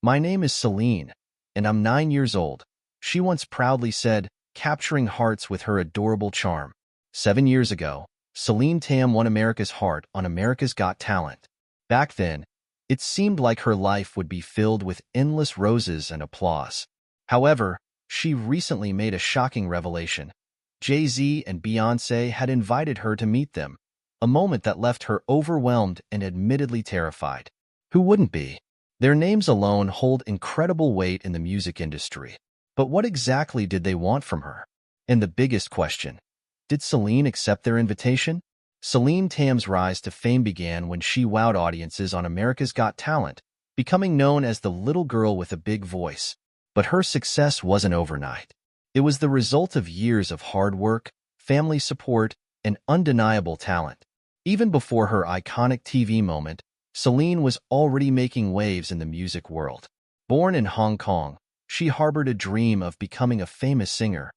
My name is Celine, and I'm 9 years old, she once proudly said, capturing hearts with her adorable charm. 7 years ago, Celine Tam won America's heart on America's Got Talent. Back then, it seemed like her life would be filled with endless roses and applause. However, she recently made a shocking revelation. Jay-Z and Beyonce had invited her to meet them, a moment that left her overwhelmed and admittedly terrified. Who wouldn't be? Their names alone hold incredible weight in the music industry. But what exactly did they want from her? And the biggest question, did Celine accept their invitation? Celine Tam's rise to fame began when she wowed audiences on America's Got Talent, becoming known as the little girl with a big voice. But her success wasn't overnight. It was the result of years of hard work, family support, and undeniable talent. Even before her iconic TV moment, Celine was already making waves in the music world. Born in Hong Kong, she harbored a dream of becoming a famous singer,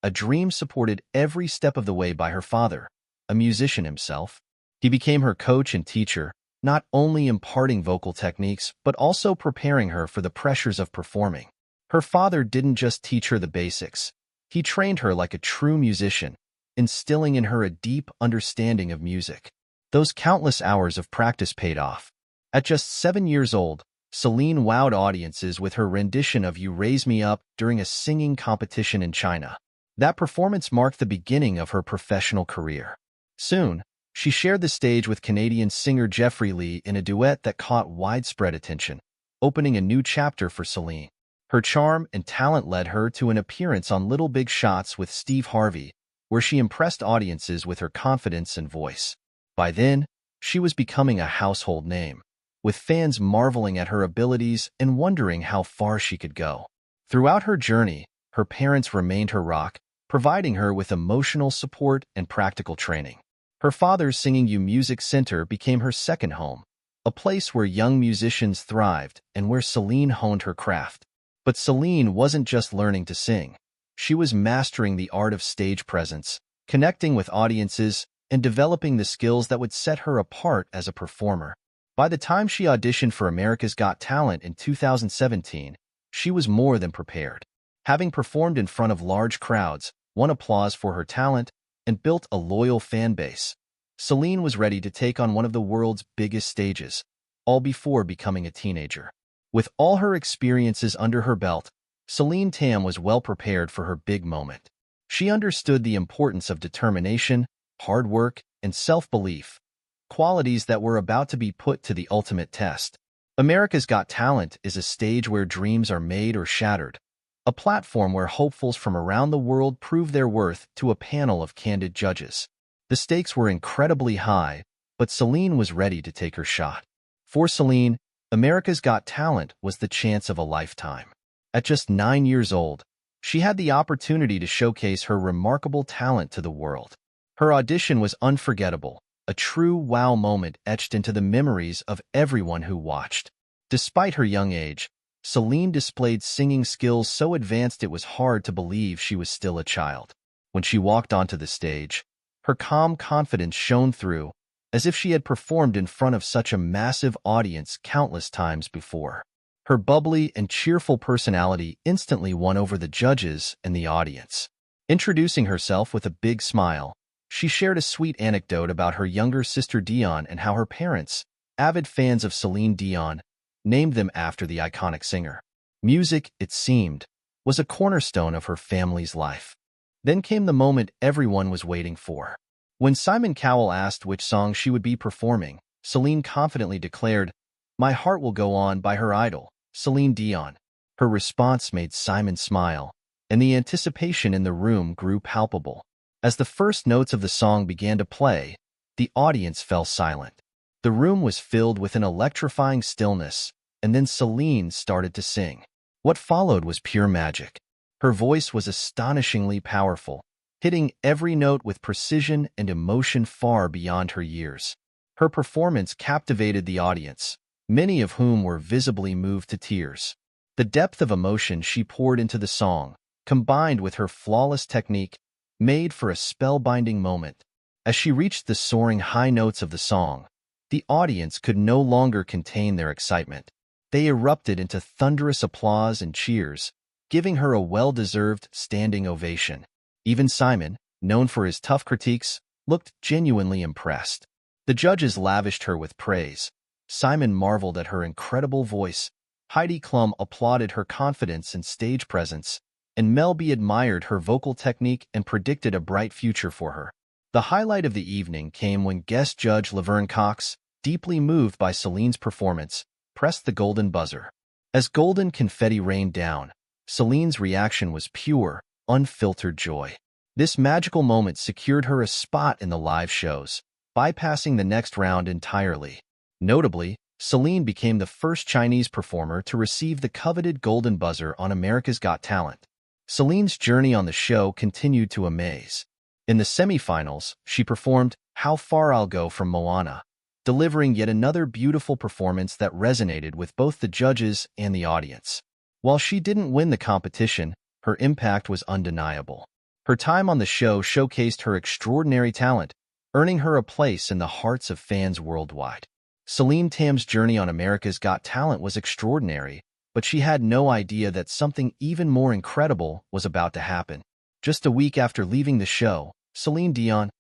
a dream supported every step of the way by her father, a musician himself. He became her coach and teacher, not only imparting vocal techniques but also preparing her for the pressures of performing. Her father didn't just teach her the basics. He trained her like a true musician, instilling in her a deep understanding of music. Those countless hours of practice paid off. At just 7 years old, Celine wowed audiences with her rendition of You Raise Me Up during a singing competition in China. That performance marked the beginning of her professional career. Soon, she shared the stage with Canadian singer Jeffrey Lee in a duet that caught widespread attention, opening a new chapter for Celine. Her charm and talent led her to an appearance on Little Big Shots with Steve Harvey, where she impressed audiences with her confidence and voice. By then, she was becoming a household name, with fans marveling at her abilities and wondering how far she could go. Throughout her journey, her parents remained her rock, providing her with emotional support and practical training. Her father's Singing You Music Center became her second home, a place where young musicians thrived and where Celine honed her craft. But Celine wasn't just learning to sing. She was mastering the art of stage presence, connecting with audiences, and developing the skills that would set her apart as a performer. By the time she auditioned for America's Got Talent in 2017, she was more than prepared. Having performed in front of large crowds, won applause for her talent, and built a loyal fan base, Celine was ready to take on one of the world's biggest stages, all before becoming a teenager. With all her experiences under her belt, Celine Tam was well prepared for her big moment. She understood the importance of determination, hard work, and self-belief, qualities that were about to be put to the ultimate test. America's Got Talent is a stage where dreams are made or shattered, a platform where hopefuls from around the world prove their worth to a panel of candid judges. The stakes were incredibly high, but Celine was ready to take her shot. For Celine, America's Got Talent was the chance of a lifetime. At just 9 years old, she had the opportunity to showcase her remarkable talent to the world. Her audition was unforgettable, a true wow moment etched into the memories of everyone who watched. Despite her young age, Celine displayed singing skills so advanced it was hard to believe she was still a child. When she walked onto the stage, her calm confidence shone through, as if she had performed in front of such a massive audience countless times before. Her bubbly and cheerful personality instantly won over the judges and the audience. Introducing herself with a big smile, she shared a sweet anecdote about her younger sister Dion and how her parents, avid fans of Celine Dion, named them after the iconic singer. Music, it seemed, was a cornerstone of her family's life. Then came the moment everyone was waiting for. When Simon Cowell asked which song she would be performing, Celine confidently declared, "My Heart Will Go On" by her idol, Celine Dion. Her response made Simon smile, and the anticipation in the room grew palpable. As the first notes of the song began to play, the audience fell silent. The room was filled with an electrifying stillness, and then Celine started to sing. What followed was pure magic. Her voice was astonishingly powerful, hitting every note with precision and emotion far beyond her years. Her performance captivated the audience, many of whom were visibly moved to tears. The depth of emotion she poured into the song, combined with her flawless technique, made for a spellbinding moment. As she reached the soaring high notes of the song, the audience could no longer contain their excitement. They erupted into thunderous applause and cheers, giving her a well-deserved standing ovation. Even Simon, known for his tough critiques, looked genuinely impressed. The judges lavished her with praise. Simon marveled at her incredible voice. Heidi Klum applauded her confidence and stage presence, and Mel B admired her vocal technique and predicted a bright future for her. The highlight of the evening came when guest judge Laverne Cox, deeply moved by Celine's performance, pressed the golden buzzer. As golden confetti rained down, Celine's reaction was pure, unfiltered joy. This magical moment secured her a spot in the live shows, bypassing the next round entirely. Notably, Celine became the first Chinese performer to receive the coveted golden buzzer on America's Got Talent. Celine's journey on the show continued to amaze. In the semifinals, she performed How Far I'll Go from Moana, delivering yet another beautiful performance that resonated with both the judges and the audience. While she didn't win the competition, her impact was undeniable. Her time on the show showcased her extraordinary talent, earning her a place in the hearts of fans worldwide. Celine Tam's journey on America's Got Talent was extraordinary, but she had no idea that something even more incredible was about to happen. Just a week after leaving the show, Celine Dion,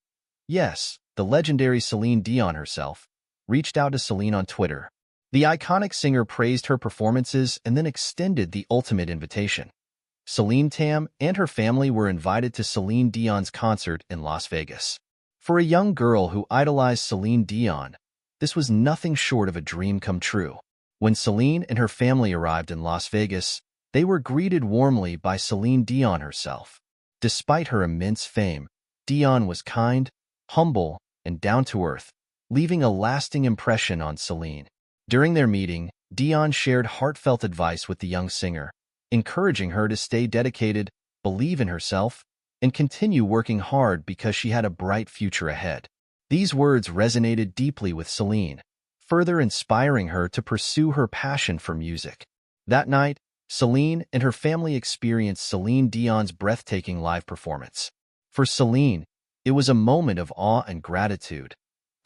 yes, the legendary Celine Dion herself, reached out to Celine on Twitter. The iconic singer praised her performances and then extended the ultimate invitation. Celine Tam and her family were invited to Celine Dion's concert in Las Vegas. For a young girl who idolized Celine Dion, this was nothing short of a dream come true. When Celine and her family arrived in Las Vegas, they were greeted warmly by Celine Dion herself. Despite her immense fame, Dion was kind, humble, and down-to-earth, leaving a lasting impression on Celine. During their meeting, Dion shared heartfelt advice with the young singer, encouraging her to stay dedicated, believe in herself, and continue working hard because she had a bright future ahead. These words resonated deeply with Celine, further inspiring her to pursue her passion for music. That night, Celine and her family experienced Celine Dion's breathtaking live performance. For Celine, it was a moment of awe and gratitude,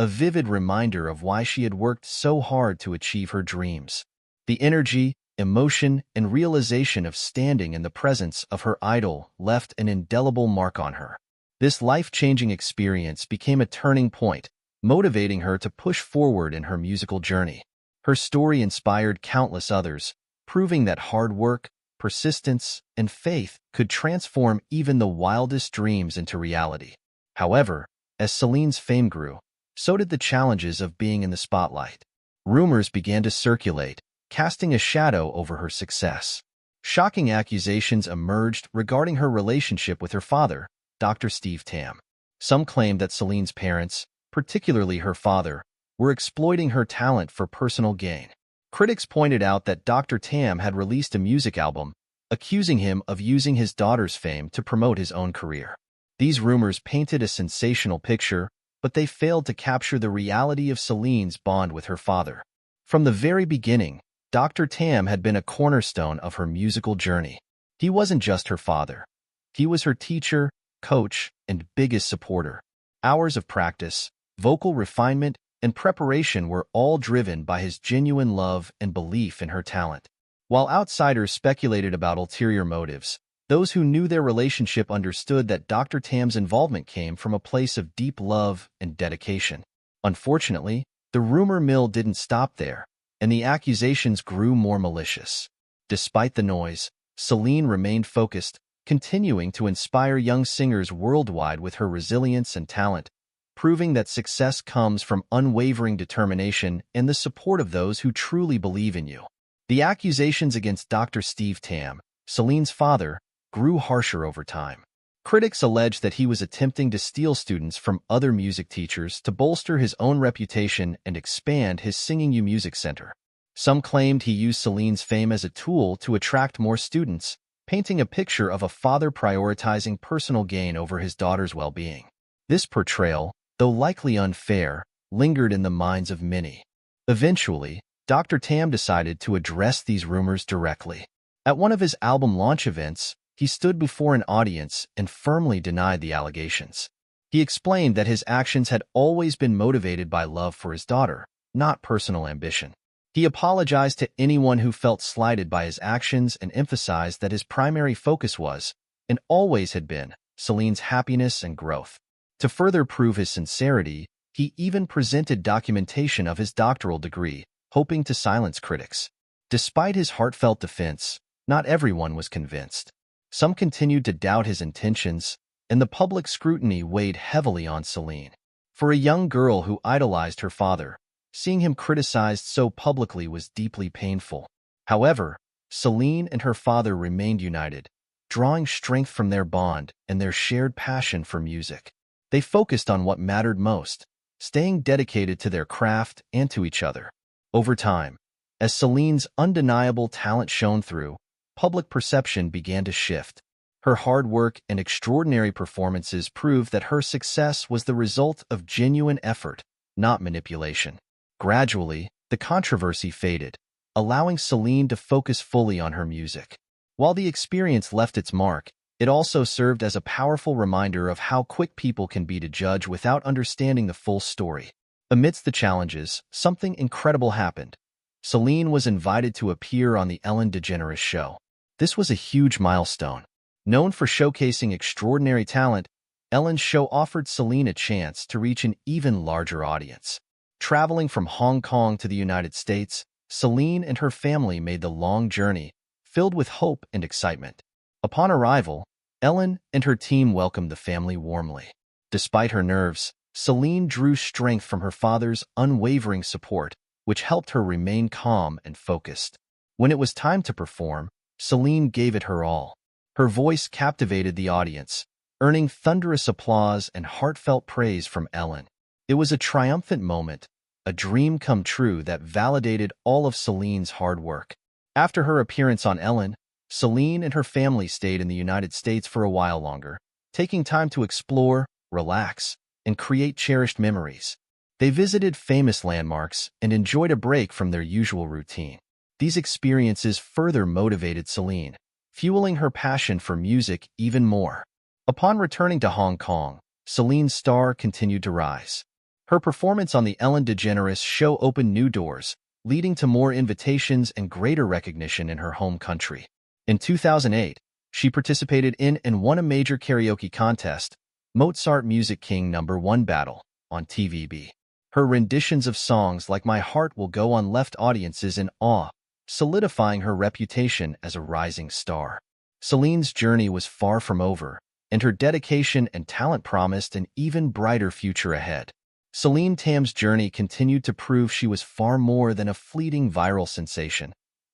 a vivid reminder of why she had worked so hard to achieve her dreams. The energy, emotion, and realization of standing in the presence of her idol left an indelible mark on her. This life-changing experience became a turning point, motivating her to push forward in her musical journey. Her story inspired countless others, proving that hard work, persistence, and faith could transform even the wildest dreams into reality. However, as Celine's fame grew, so did the challenges of being in the spotlight. Rumors began to circulate, casting a shadow over her success. Shocking accusations emerged regarding her relationship with her father, Dr. Steve Tam. Some claimed that Celine's parents, particularly her father, were exploiting her talent for personal gain. Critics pointed out that Dr. Tam had released a music album, accusing him of using his daughter's fame to promote his own career. These rumors painted a sensational picture, but they failed to capture the reality of Celine's bond with her father. From the very beginning, Dr. Tam had been a cornerstone of her musical journey. He wasn't just her father. He was her teacher, coach, and biggest supporter. Hours of practice, vocal refinement, and preparation were all driven by his genuine love and belief in her talent. While outsiders speculated about ulterior motives, those who knew their relationship understood that Dr. Tam's involvement came from a place of deep love and dedication. Unfortunately, the rumor mill didn't stop there, and the accusations grew more malicious. Despite the noise, Celine remained focused, continuing to inspire young singers worldwide with her resilience and talent, proving that success comes from unwavering determination and the support of those who truly believe in you. The accusations against Dr. Steve Tam, Celine's father, grew harsher over time. Critics alleged that he was attempting to steal students from other music teachers to bolster his own reputation and expand his Singing You Music Center. Some claimed he used Celine's fame as a tool to attract more students, painting a picture of a father prioritizing personal gain over his daughter's well-being. This portrayal, though likely unfair, lingered in the minds of many. Eventually, Dr. Tam decided to address these rumors directly. At one of his album launch events, he stood before an audience and firmly denied the allegations. He explained that his actions had always been motivated by love for his daughter, not personal ambition. He apologized to anyone who felt slighted by his actions and emphasized that his primary focus was, and always had been, Celine's happiness and growth. To further prove his sincerity, he even presented documentation of his doctoral degree, hoping to silence critics. Despite his heartfelt defense, not everyone was convinced. Some continued to doubt his intentions, and the public scrutiny weighed heavily on Celine. For a young girl who idolized her father, seeing him criticized so publicly was deeply painful. However, Celine and her father remained united, drawing strength from their bond and their shared passion for music. They focused on what mattered most, staying dedicated to their craft and to each other. Over time, as Celine's undeniable talent shone through, public perception began to shift. Her hard work and extraordinary performances proved that her success was the result of genuine effort, not manipulation. Gradually, the controversy faded, allowing Celine to focus fully on her music. While the experience left its mark, it also served as a powerful reminder of how quick people can be to judge without understanding the full story. Amidst the challenges, something incredible happened. Celine was invited to appear on the Ellen DeGeneres show. This was a huge milestone. Known for showcasing extraordinary talent, Ellen's show offered Celine a chance to reach an even larger audience. Traveling from Hong Kong to the United States, Celine and her family made the long journey, filled with hope and excitement. Upon arrival, Ellen and her team welcomed the family warmly. Despite her nerves, Celine drew strength from her father's unwavering support, which helped her remain calm and focused. When it was time to perform, Celine gave it her all. Her voice captivated the audience, earning thunderous applause and heartfelt praise from Ellen. It was a triumphant moment, a dream come true that validated all of Celine's hard work. After her appearance on Ellen, Celine and her family stayed in the United States for a while longer, taking time to explore, relax, and create cherished memories. They visited famous landmarks and enjoyed a break from their usual routine. These experiences further motivated Celine, fueling her passion for music even more. Upon returning to Hong Kong, Celine's star continued to rise. Her performance on the Ellen DeGeneres show opened new doors, leading to more invitations and greater recognition in her home country. In 2008, she participated in and won a major karaoke contest, Mozart Music King #1 Battle, on TVB. Her renditions of songs like My Heart Will Go On left audiences in awe, solidifying her reputation as a rising star. Celine's journey was far from over, and her dedication and talent promised an even brighter future ahead. Celine Tam's journey continued to prove she was far more than a fleeting viral sensation.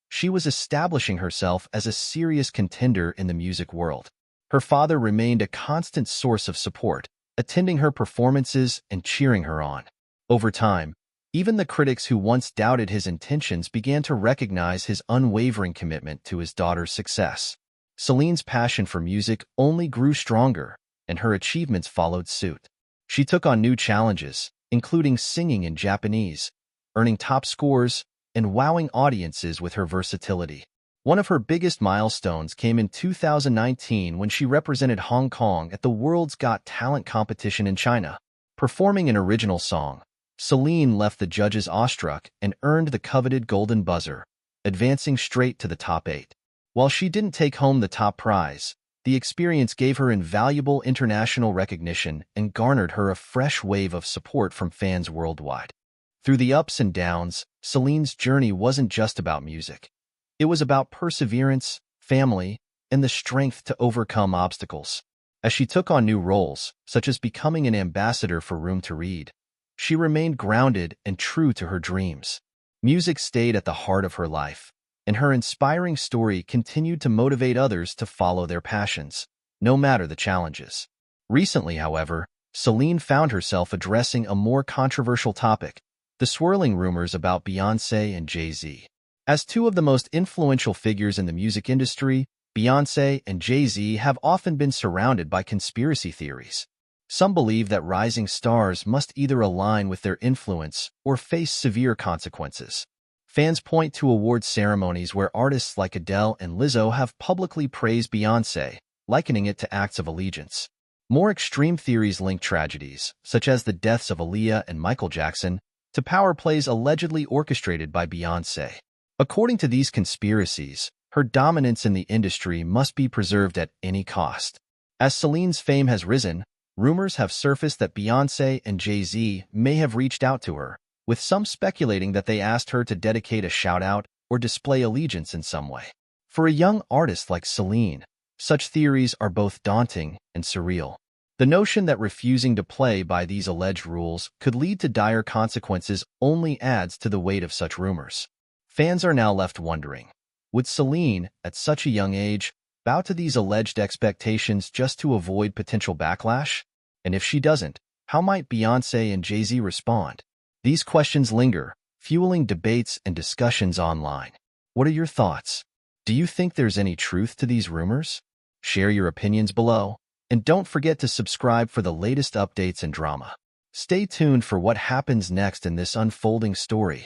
She was establishing herself as a serious contender in the music world. Her father remained a constant source of support, attending her performances and cheering her on. Over time, even the critics who once doubted his intentions began to recognize his unwavering commitment to his daughter's success. Celine's passion for music only grew stronger, and her achievements followed suit. She took on new challenges, including singing in Japanese, earning top scores, and wowing audiences with her versatility. One of her biggest milestones came in 2019 when she represented Hong Kong at the World's Got Talent competition in China. Performing an original song, Celine left the judges awestruck and earned the coveted golden buzzer, advancing straight to the top 8. While she didn't take home the top prize, the experience gave her invaluable international recognition and garnered her a fresh wave of support from fans worldwide. Through the ups and downs, Celine's journey wasn't just about music. It was about perseverance, family, and the strength to overcome obstacles. As she took on new roles, such as becoming an ambassador for Room to Read, she remained grounded and true to her dreams. Music stayed at the heart of her life, and her inspiring story continued to motivate others to follow their passions, no matter the challenges. Recently, however, Celine found herself addressing a more controversial topic: the swirling rumors about Beyonce and Jay-Z. As two of the most influential figures in the music industry, Beyonce and Jay-Z have often been surrounded by conspiracy theories. Some believe that rising stars must either align with their influence or face severe consequences. Fans point to award ceremonies where artists like Adele and Lizzo have publicly praised Beyonce, likening it to acts of allegiance. More extreme theories link tragedies, such as the deaths of Aaliyah and Michael Jackson, to power plays allegedly orchestrated by Beyonce. According to these conspiracies, her dominance in the industry must be preserved at any cost. As Celine's fame has risen, rumors have surfaced that Beyonce and Jay-Z may have reached out to her, with some speculating that they asked her to dedicate a shout-out or display allegiance in some way. For a young artist like Celine, such theories are both daunting and surreal. The notion that refusing to play by these alleged rules could lead to dire consequences only adds to the weight of such rumors. Fans are now left wondering, would Celine, at such a young age, bow to these alleged expectations just to avoid potential backlash? And if she doesn't, how might Beyonce and Jay-Z respond? These questions linger, fueling debates and discussions online. What are your thoughts? Do you think there's any truth to these rumors? Share your opinions below, and don't forget to subscribe for the latest updates and drama. Stay tuned for what happens next in this unfolding story.